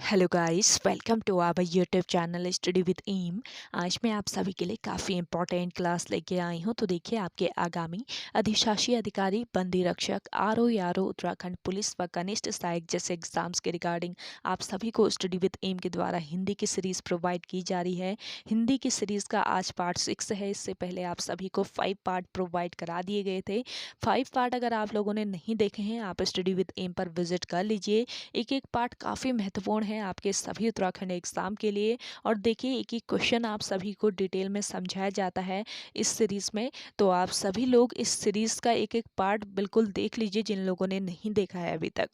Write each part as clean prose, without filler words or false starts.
Hello guys, welcome to our YouTube channel study with M. आज मैं आप सभी के लिए काफ़ी इंपॉर्टेंट क्लास लेके आई हूँ। तो देखिए, आपके आगामी अधिशासी अधिकारी, बंदी रक्षक, आरओ यारो, उत्तराखंड पुलिस व कनिष्ठ सहायक जैसे एग्जाम्स के रिगार्डिंग आप सभी को स्टडी विद एम के द्वारा हिंदी की सीरीज़ प्रोवाइड की जा रही है। हिंदी की सीरीज़ का आज पार्ट 6 है। इससे पहले आप सभी को 5 पार्ट प्रोवाइड करा दिए गए थे। 5 पार्ट अगर आप लोगों ने नहीं देखे हैं, आप स्टडी विद एम पर विजिट कर लीजिए। एक एक पार्ट काफ़ी महत्वपूर्ण है आपके सभी उत्तराखंड एग्ज़ाम के लिए। और देखिए, एक एक क्वेश्चन आप सभी को डिटेल में समझाया जाता है इस सीरीज़ में। तो आप सभी लोग इस सीरीज़ का एक एक पार्ट बिल्कुल देख लीजिए, जिन लोगों ने नहीं देखा है अभी तक।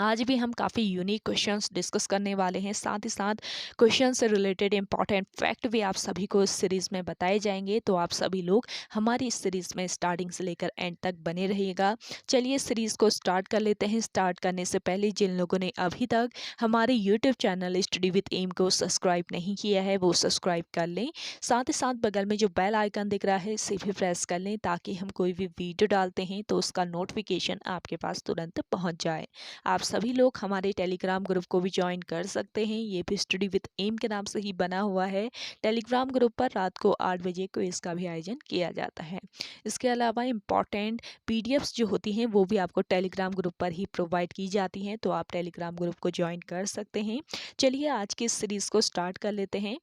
आज भी हम काफ़ी यूनिक क्वेश्चंस डिस्कस करने वाले हैं। साथ ही साथ क्वेश्चन से रिलेटेड इंपॉर्टेंट फैक्ट भी आप सभी को इस सीरीज़ में बताए जाएंगे। तो आप सभी लोग हमारी इस सीरीज़ में स्टार्टिंग से लेकर एंड तक बने रहिएगा। चलिए सीरीज़ को स्टार्ट कर लेते हैं। स्टार्ट करने से पहले जिन लोगों ने अभी तक हमारे YouTube channel study with M को सब्सक्राइब नहीं किया है, वो सब्सक्राइब कर लें। साथ ही साथ बगल में जो बेल आइकन दिख रहा है, इसे भी प्रेस कर लें, ताकि हम कोई भी वीडियो डालते हैं तो उसका नोटिफिकेशन आपके पास तुरंत पहुँच जाए। आप सभी लोग हमारे टेलीग्राम ग्रुप को भी ज्वाइन कर सकते हैं। ये भी स्टडी विद एम के नाम से ही बना हुआ है। टेलीग्राम ग्रुप पर रात को 8 बजे क्विज का भी आयोजन किया जाता है। इसके अलावा इम्पॉर्टेंट पीडीएफ्स जो होती हैं, वो भी आपको टेलीग्राम ग्रुप पर ही प्रोवाइड की जाती हैं। तो आप टेलीग्राम ग्रुप को ज्वाइन कर सकते हैं। चलिए आज की इस सीरीज़ को स्टार्ट कर लेते हैं।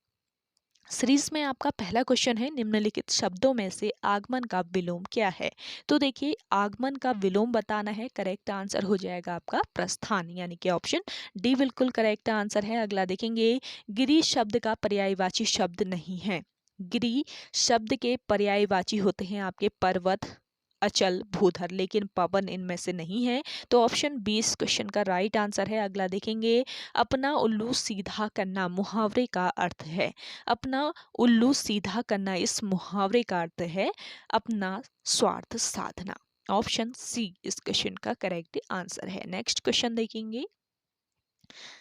सीरीज में आपका पहला क्वेश्चन है, निम्नलिखित शब्दों में से आगमन का विलोम क्या है। तो देखिए, आगमन का विलोम बताना है। करेक्ट आंसर हो जाएगा आपका प्रस्थान, यानी कि ऑप्शन डी बिल्कुल करेक्ट आंसर है। अगला देखेंगे, गिरि शब्द का पर्यायवाची शब्द नहीं है। गिरि शब्द के पर्यायवाची होते हैं आपके पर्वत, अचल, भूधर, लेकिन पवन इनमें से नहीं है। तो ऑप्शन 20 क्वेश्चन का राइट आंसर है। अगला देखेंगे, अपना उल्लू सीधा करना मुहावरे का अर्थ है। अपना उल्लू सीधा करना, इस मुहावरे का अर्थ है अपना स्वार्थ साधना। ऑप्शन सी इस क्वेश्चन का करेक्ट आंसर है। नेक्स्ट क्वेश्चन देखेंगे,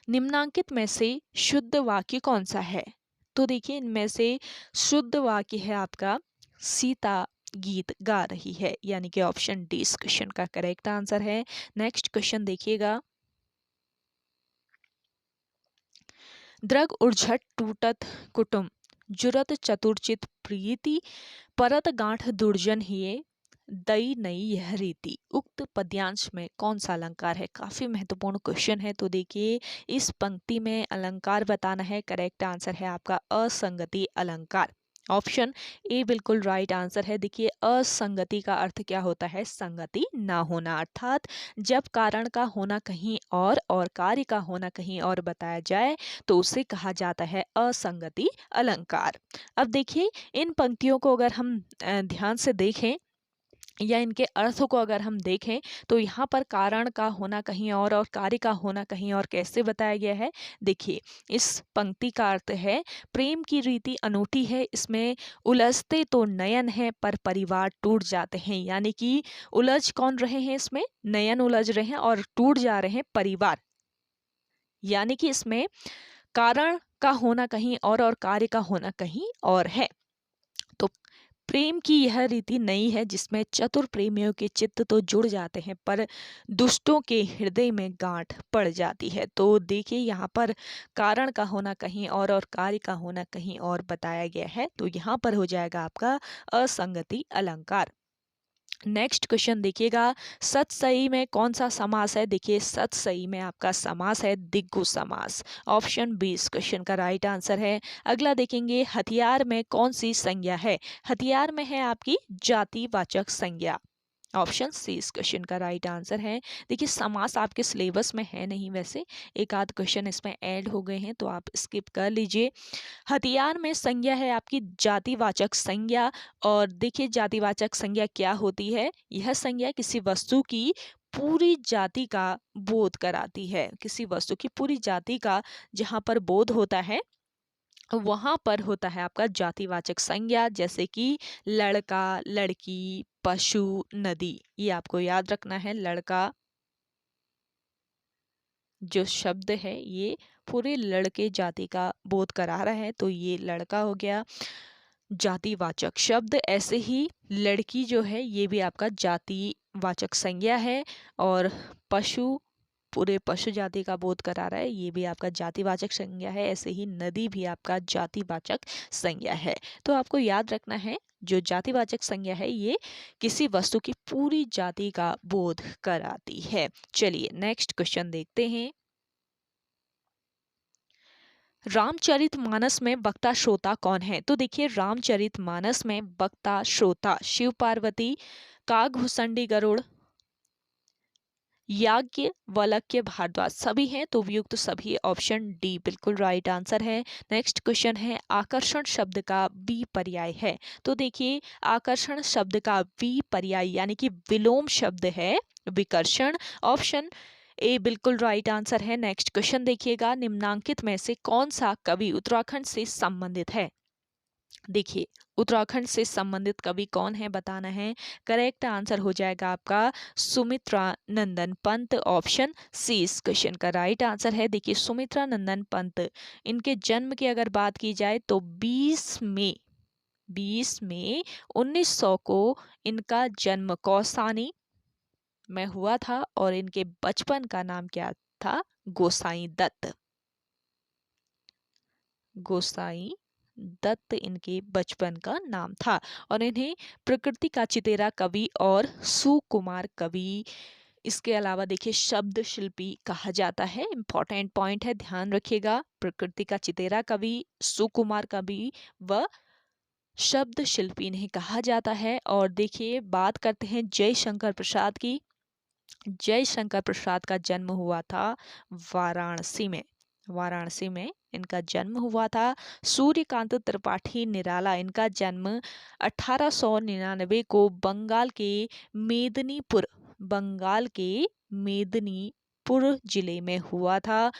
निम्नांकित में से शुद्ध वाक्य कौन सा है। तो देखिए, इनमें से शुद्ध वाक्य है आपका सीता गीत गा रही है, यानी कि ऑप्शन डी इस क्वेश्चन का करेक्ट आंसर है। नेक्स्ट क्वेश्चन देखिएगा, द्रग उर्झट टूटत कुटुम, जुरत चतुर्चित प्रीति, परत गांठ दुर्जन हिये, दई नई यह रीति। उक्त पद्यांश में कौन सा अलंकार है। काफी महत्वपूर्ण क्वेश्चन है। तो देखिए, इस पंक्ति में अलंकार बताना है। करेक्ट आंसर है आपका असंगति अलंकार। ऑप्शन ए बिल्कुल राइट आंसर है। देखिए, असंगति का अर्थ क्या होता है, संगति ना होना, अर्थात जब कारण का होना कहीं और कार्य का होना कहीं और बताया जाए तो उसे कहा जाता है असंगति अलंकार। अब देखिए, इन पंक्तियों को अगर हम ध्यान से देखें या इनके अर्थों को अगर हम देखें, तो यहाँ पर कारण का होना कहीं और कार्य का होना कहीं और कैसे बताया गया है। देखिए, इस पंक्ति का अर्थ है, प्रेम की रीति अनूठी है, इसमें उलझते तो नयन है पर परिवार टूट जाते हैं। यानी कि उलझ कौन रहे हैं, इसमें नयन उलझ रहे हैं और टूट जा रहे हैं परिवार। यानी कि इसमें कारण का होना कहीं और कार्य का होना कहीं और है। तो प्रेम की यह रीति नई है, जिसमें चतुर प्रेमियों के चित्त तो जुड़ जाते हैं पर दुष्टों के हृदय में गांठ पड़ जाती है। तो देखिए, यहाँ पर कारण का होना कहीं और कार्य का होना कहीं और बताया गया है। तो यहाँ पर हो जाएगा आपका असंगति अलंकार। नेक्स्ट क्वेश्चन देखिएगा, सतसई में कौन सा समास है। देखिए, सतसई में आपका समास है दिग्गु समास। ऑप्शन 20 क्वेश्चन का राइट आंसर है। अगला देखेंगे, हथियार में कौन सी संज्ञा है। हथियार में है आपकी जातिवाचक संज्ञा। ऑप्शन सी इस क्वेश्चन का राइट आंसर है। देखिए, समास आपके सिलेबस में है नहीं, वैसे एक आध क्वेश्चन इसमें ऐड हो गए हैं, तो आप स्किप कर लीजिए। हथियार में संज्ञा है आपकी जातिवाचक संज्ञा। और देखिए, जातिवाचक संज्ञा क्या होती है। यह संज्ञा किसी वस्तु की पूरी जाति का बोध कराती है। किसी वस्तु की पूरी जाति का जहाँ पर बोध होता है, वहां पर होता है आपका जातिवाचक संज्ञा। जैसे कि लड़का, लड़की, पशु, नदी। ये आपको याद रखना है। लड़का जो शब्द है, ये पूरे लड़के जाति का बोध करा रहा है, तो ये लड़का हो गया जातिवाचक शब्द। ऐसे ही लड़की जो है, ये भी आपका जातिवाचक संज्ञा है। और पशु, पूरे पशु जाति का बोध करा रहा है, ये भी आपका जातिवाचक संज्ञा है। ऐसे ही नदी भी आपका जातिवाचक संज्ञा है। तो आपको याद रखना है, जो जातिवाचक संज्ञा है ये किसी वस्तु की पूरी जाति का बोध कराती है। चलिए नेक्स्ट क्वेश्चन देखते हैं। रामचरितमानस में वक्ता श्रोता कौन है? तो देखिए रामचरितमानस में वक्ता श्रोता शिव पार्वती, कागभूषणी गरुड़, याज्ञवल्क्य भारद्वाज सभी हैं। तो उपयुक्त सभी ऑप्शन डी बिल्कुल राइट आंसर है। नेक्स्ट क्वेश्चन है, आकर्षण शब्द का विपर्याय है। तो देखिए आकर्षण शब्द का विपर्याय यानी कि विलोम शब्द है विकर्षण। ऑप्शन ए बिल्कुल राइट आंसर है। नेक्स्ट क्वेश्चन देखिएगा, निम्नांकित में से कौन सा कवि उत्तराखंड से संबंधित है? देखिए उत्तराखंड से संबंधित कवि कौन है बताना है। करेक्ट आंसर हो जाएगा आपका सुमित्रा नंदन पंत। ऑप्शन सी इस क्वेश्चन का राइट आंसर है। देखिए सुमित्रा नंदन पंत, इनके जन्म की अगर बात की जाए तो 20 मई 1900 को इनका जन्म कौसानी में हुआ था और इनके बचपन का नाम क्या था? गोसाई दत्त। गोसाई दत्त इनके बचपन का नाम था और इन्हें प्रकृति का चितेरा कवि और सुकुमार कवि, इसके अलावा देखिए शब्द शिल्पी कहा जाता है। इंपॉर्टेंट पॉइंट है, ध्यान रखिएगा। प्रकृति का चितेरा कवि, सुकुमार कवि व शब्द शिल्पी इन्हें कहा जाता है। और देखिए बात करते हैं जयशंकर प्रसाद की। जयशंकर प्रसाद का जन्म हुआ था वाराणसी में। वाराणसी में इनका जन्म हुआ था। सूर्यकांत त्रिपाठी निराला, इनका जन्म 1899 को बंगाल के मेदिनीपुर जिले में हुआ था।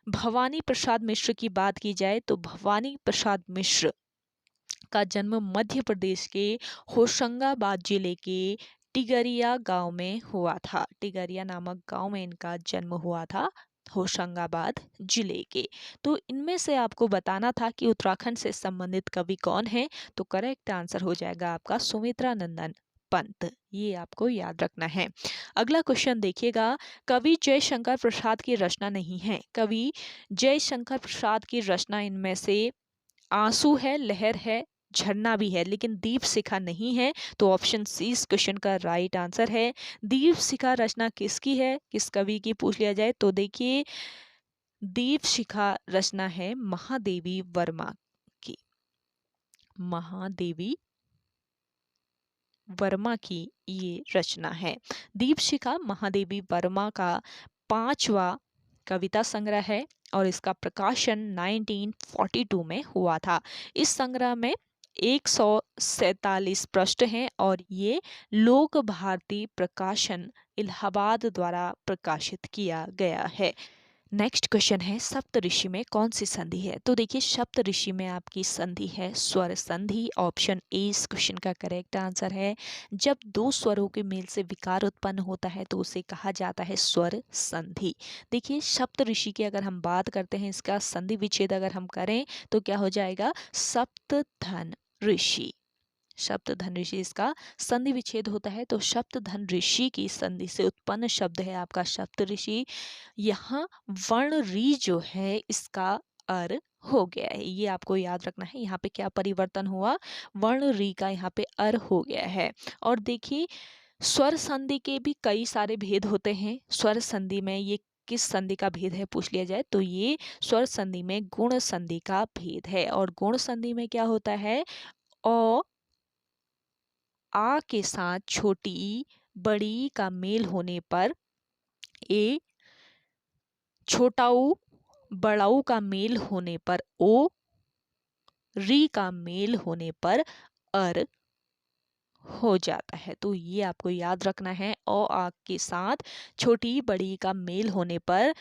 भवानी प्रसाद मिश्र की बात की जाए तो भवानी प्रसाद मिश्र का जन्म मध्य प्रदेश के होशंगाबाद जिले के टिगरिया गांव में हुआ था। टिगरिया नामक गांव में इनका जन्म हुआ था, होशंगाबाद जिले के। तो इनमें से आपको बताना था कि उत्तराखंड से संबंधित कवि कौन है। तो करेक्ट आंसर हो जाएगा आपका सुमित्रा नंदन पंत, ये आपको याद रखना है। अगला क्वेश्चन देखिएगा, कवि जयशंकर प्रसाद की रचना नहीं है। कवि जयशंकर प्रसाद की रचना इनमें से आंसू है, लहर है, झरना भी है, लेकिन दीप शिखा नहीं है। तो ऑप्शन सी इस क्वेश्चन का राइट आंसर है। दीप शिखा रचना किसकी है, किस कवि की पूछ लिया जाए तो देखिए दीप शिखा रचना है महादेवी वर्मा की। महादेवी वर्मा की ये रचना है। दीप शिखा महादेवी वर्मा का 5वां कविता संग्रह है और इसका प्रकाशन 1942 में हुआ था। इस संग्रह में 147 पृष्ठ हैं और ये लोक भारती प्रकाशन इलाहाबाद द्वारा प्रकाशित किया गया है। नेक्स्ट क्वेश्चन है, सप्त ऋषि में कौन सी संधि है? तो देखिए सप्त ऋषि में आपकी संधि है स्वर संधि। ऑप्शन ए इस क्वेश्चन का करेक्ट आंसर है। जब दो स्वरों के मेल से विकार उत्पन्न होता है तो उसे कहा जाता है स्वर संधि। देखिए सप्त ऋषि की अगर हम बात करते हैं, इसका संधि विच्छेद अगर हम करें तो क्या हो जाएगा? सप्तधन ऋषि। सप्तधन ऋषि इसका संधि विच्छेद होता है। तो सप्तधन ऋषि की संधि से उत्पन्न शब्द है आपका सप्त ऋषि। यहाँ वर्ण री जो है इसका अर हो गया है, ये आपको याद रखना है। यहाँ पे क्या परिवर्तन हुआ? वर्ण री का यहाँ पे अर हो गया है। और देखिए स्वर संधि के भी कई सारे भेद होते हैं। स्वर संधि में ये किस संधि का भेद है पूछ लिया जाए तो ये स्वर संधि में गुण संधि का भेद है। और गुण संधि में क्या होता है? अ आ के साथ छोटी बड़ी का मेल होने पर ए, छोटाऊ बड़ाऊ का मेल होने पर ओ, री का मेल होने पर अर हो जाता है। तो ये आपको याद रखना है। ओ आ के साथ छोटी बड़ी का मेल होने पर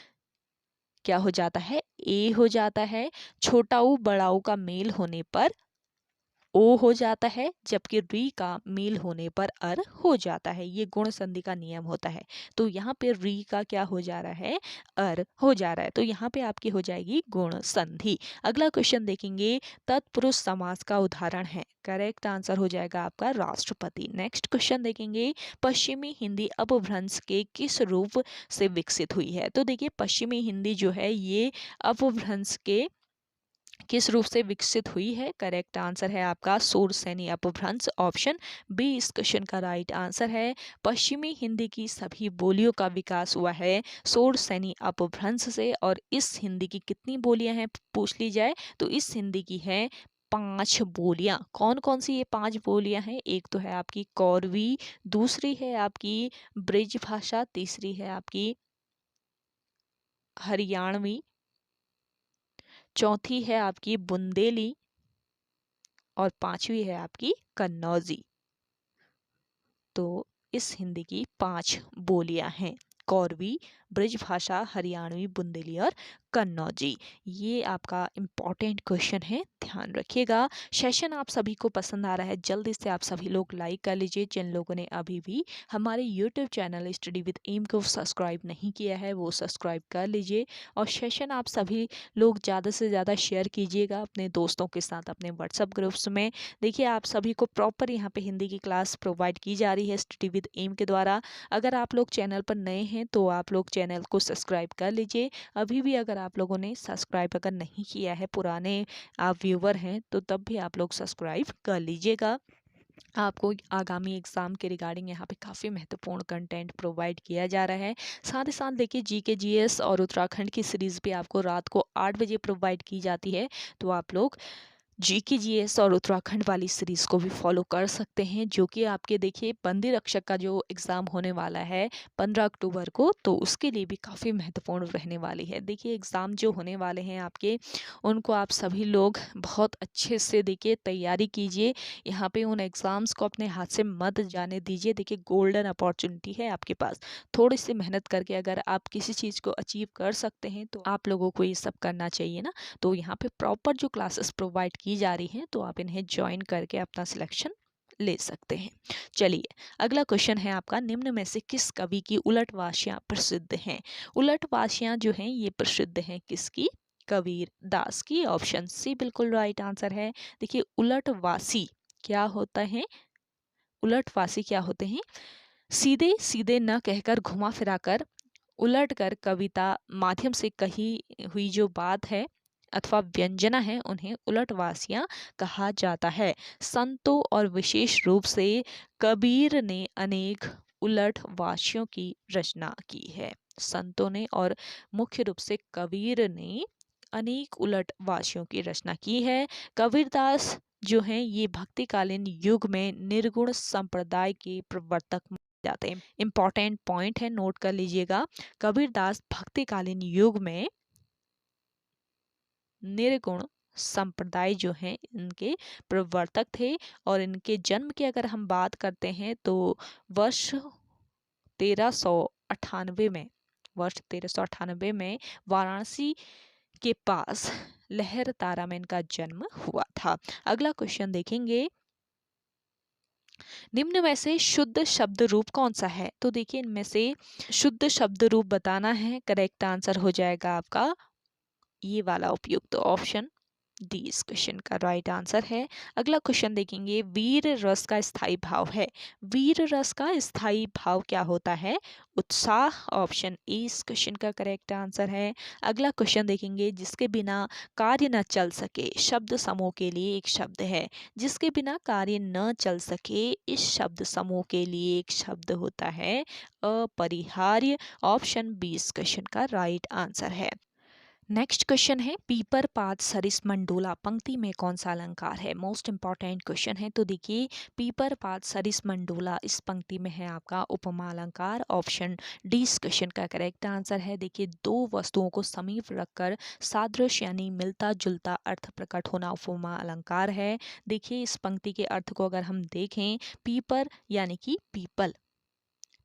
क्या हो जाता है? ए हो जाता है। छोटाऊ बड़ाऊ का मेल होने पर ओ हो जाता है, जबकि री का मेल होने पर अर हो जाता है। ये गुण संधि का नियम होता है। तो यहाँ पे री का क्या हो जा रहा है, अर हो जा रहा है, तो यहाँ पे आपकी हो जाएगी गुण संधि। अगला क्वेश्चन देखेंगे, तत्पुरुष समास का उदाहरण है। करेक्ट आंसर हो जाएगा आपका राष्ट्रपति। नेक्स्ट क्वेश्चन देखेंगे, पश्चिमी हिंदी अपभ्रंश के किस रूप से विकसित हुई है। तो देखिए पश्चिमी हिंदी जो है ये अपभ्रंश के किस रूप से विकसित हुई है। करेक्ट आंसर है आपका शूरसेनी अपभ्रंश, ऑप्शन बी इस क्वेश्चन का राइट आंसर है। पश्चिमी हिंदी की सभी बोलियों का विकास हुआ है शूरसेनी अपभ्रंश से। और इस हिंदी की कितनी बोलियां हैं पूछ ली जाए तो इस हिंदी की है 5 बोलियां। कौन कौन सी ये 5 बोलियां हैं, एक तो है आपकी कौरवी, दूसरी है आपकी ब्रिज भाषा, तीसरी है आपकी हरियाणवी, चौथी है आपकी बुंदेली और पांचवी है आपकी कन्नौजी। तो इस हिंदी की 5 बोलियां हैं, कौरवी, ब्रिजभाषा, हरियाणवी, बुंदेली और कन्नौजी। ये आपका इम्पॉर्टेंट क्वेश्चन है, ध्यान रखिएगा। सेशन आप सभी को पसंद आ रहा है, जल्दी से आप सभी लोग लाइक कर लीजिए। जिन लोगों ने अभी भी हमारे YouTube channel study with M को सब्सक्राइब नहीं किया है वो सब्सक्राइब कर लीजिए। और सेशन आप सभी लोग ज़्यादा से ज़्यादा शेयर कीजिएगा अपने दोस्तों के साथ, अपने व्हाट्सएप ग्रुप्स में। देखिए आप सभी को प्रॉपर यहाँ पे हिंदी की क्लास प्रोवाइड की जा रही है स्टडी विद एम के द्वारा। अगर आप लोग चैनल पर नए हैं तो आप लोग चैनल को सब्सक्राइब कर लीजिए। अभी भी अगर आप लोगों ने सब्सक्राइब अगर नहीं किया है, पुराने आप व्यूवर हैं तो तब भी आप लोग सब्सक्राइब कर लीजिएगा। आपको आगामी एग्जाम के रिगार्डिंग यहाँ पे काफ़ी महत्वपूर्ण कंटेंट प्रोवाइड किया जा रहा है। साथ ही साथ देखिए जीके जीएस और उत्तराखंड की सीरीज भी आपको रात को 8 बजे प्रोवाइड की जाती है। तो आप लोग जीके जीएस और उत्तराखंड वाली सीरीज को भी फॉलो कर सकते हैं, जो कि आपके देखिए बंदी रक्षक का जो एग्ज़ाम होने वाला है 15 अक्टूबर को, तो उसके लिए भी काफ़ी महत्वपूर्ण रहने वाली है। देखिए एग्ज़ाम जो होने वाले हैं आपके, उनको आप सभी लोग बहुत अच्छे से देखिए तैयारी कीजिए। यहाँ पे उन एग्ज़ाम्स को अपने हाथ से मत जाने दीजिए। देखिए गोल्डन अपॉर्चुनिटी है आपके पास, थोड़ी सी मेहनत करके अगर आप किसी चीज़ को अचीव कर सकते हैं तो आप लोगों को ये सब करना चाहिए ना। तो यहाँ पे प्रॉपर जो क्लासेस प्रोवाइड की जा रही हैं तो आप इन्हें ज्वाइन करके अपना सिलेक्शन ले सकते हैं। चलिए अगला क्वेश्चन है आपका, निम्न में से किस कवि की उलटवासियां प्रसिद्ध हैं। उलटवासियां जो हैं ये प्रसिद्ध हैं किसकी, कबीर दास की, ऑप्शन सी बिल्कुल राइट आंसर है। देखिए उलटवासी क्या होता है, उलटवासी क्या होते हैं, सीधे सीधे न कहकर घुमा फिरा कर उलट कर कविता माध्यम से कही हुई जो बात है अथवा व्यंजना है उन्हें उलटवासियां कहा जाता है। संतों और विशेष रूप से कबीर ने अनेक उलटवासियों की रचना की है। संतों ने और मुख्य रूप से कबीर ने अनेक उलटवासियों की रचना की है। कबीरदास जो हैं ये भक्तिकालीन युग में निर्गुण संप्रदाय के प्रवर्तक माने जाते हैं। इंपॉर्टेंट पॉइंट है, नोट कर लीजिएगा। कबीरदास भक्तिकालीन युग में निर्गुण संप्रदाय जो हैं इनके प्रवर्तक थे। और इनके जन्म की अगर हम बात करते हैं तो वर्ष 1398 में, वर्ष 1398 में वाराणसी के पास लहर तारा में इनका जन्म हुआ था। अगला क्वेश्चन देखेंगे, निम्न में से शुद्ध शब्द रूप कौन सा है। तो देखिए इनमें से शुद्ध शब्द रूप बताना है। करेक्ट आंसर हो जाएगा आपका ये वाला उपयुक्त, ऑप्शन डी इस क्वेश्चन का राइट आंसर है। अगला क्वेश्चन देखेंगे, वीर रस का स्थायी भाव है। वीर रस का स्थायी भाव क्या होता है, उत्साह, ऑप्शन ए इस क्वेश्चन का करेक्ट आंसर है। अगला क्वेश्चन देखेंगे, जिसके बिना कार्य न चल सके, शब्द समूह के लिए एक शब्द है। जिसके बिना कार्य न चल सके इस शब्द समूह के लिए एक शब्द होता है अपरिहार्य, ऑप्शन बी इस क्वेश्चन का राइट आंसर है। नेक्स्ट क्वेश्चन है, पीपर पात सरिस मंडोला पंक्ति में कौन सा अलंकार है। मोस्ट इंपॉर्टेंट क्वेश्चन है। तो देखिए पीपर पात सरिस मंडोला इस पंक्ति में है आपका उपमा अलंकार, ऑप्शन डी इस क्वेश्चन का करेक्ट आंसर है। देखिए दो वस्तुओं को समीप रखकर सादृश्य यानी मिलता जुलता अर्थ प्रकट होना उपमा अलंकार है। देखिए इस पंक्ति के अर्थ को अगर हम देखें, पीपर यानी कि पीपल,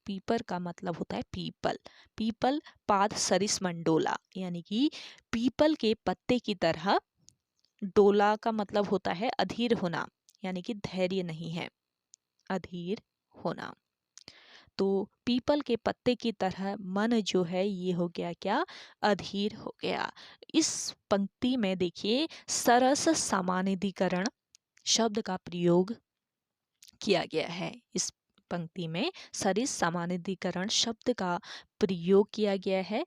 पीपर का मतलब होता है पीपल, पीपल पाद सरिस मंडोला यानी कि पीपल के पत्ते की तरह, डोला का मतलब होता है अधीर होना, यानी कि धैर्य नहीं है, अधीर होना। तो पीपल के पत्ते की तरह मन जो है ये हो गया क्या, अधीर हो गया। इस पंक्ति में देखिए सरस समानाधिकरण शब्द का प्रयोग किया गया है। इस पंक्ति में सरिस समानाधिकरण शब्द का प्रयोग किया गया है,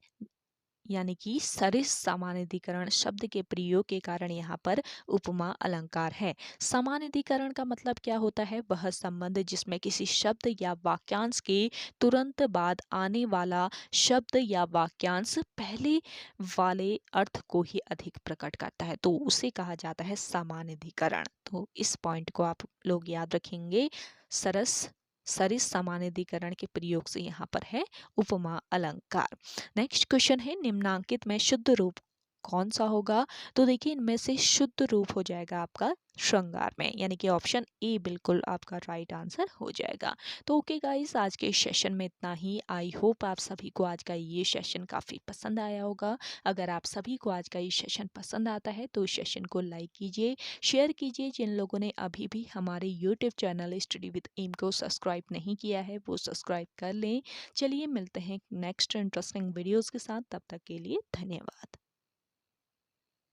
यानी कि सरिस समानाधिकरण शब्द के प्रयोग के कारण यहाँ पर उपमा अलंकार है। समानाधिकरण का मतलब क्या होता है, वह संबंध जिसमें किसी शब्द या वाक्यांश के तुरंत बाद आने वाला शब्द या वाक्यांश पहले वाले अर्थ को ही अधिक प्रकट करता है, तो उसे कहा जाता है समानाधिकरण। तो इस पॉइंट को आप लोग याद रखेंगे। सरस सरिस समानाधिकरण के प्रयोग से यहाँ पर है उपमा अलंकार। नेक्स्ट क्वेश्चन है निम्नांकित में शुद्ध रूप कौन सा होगा। तो देखिए इनमें से शुद्ध रूप हो जाएगा आपका श्रृंगार में, यानी कि ऑप्शन ए बिल्कुल आपका राइट आंसर हो जाएगा। तो ओके गाइस, आज के सेशन में इतना ही। आई होप आप सभी को आज का ये सेशन काफ़ी पसंद आया होगा। अगर आप सभी को आज का ये सेशन पसंद आता है तो इस सेशन को लाइक कीजिए, शेयर कीजिए। जिन लोगों ने अभी भी हमारे YouTube channel study with M को सब्सक्राइब नहीं किया है वो सब्सक्राइब कर लें। चलिए मिलते हैं नेक्स्ट इंटरेस्टिंग वीडियोस के साथ, तब तक के लिए धन्यवाद।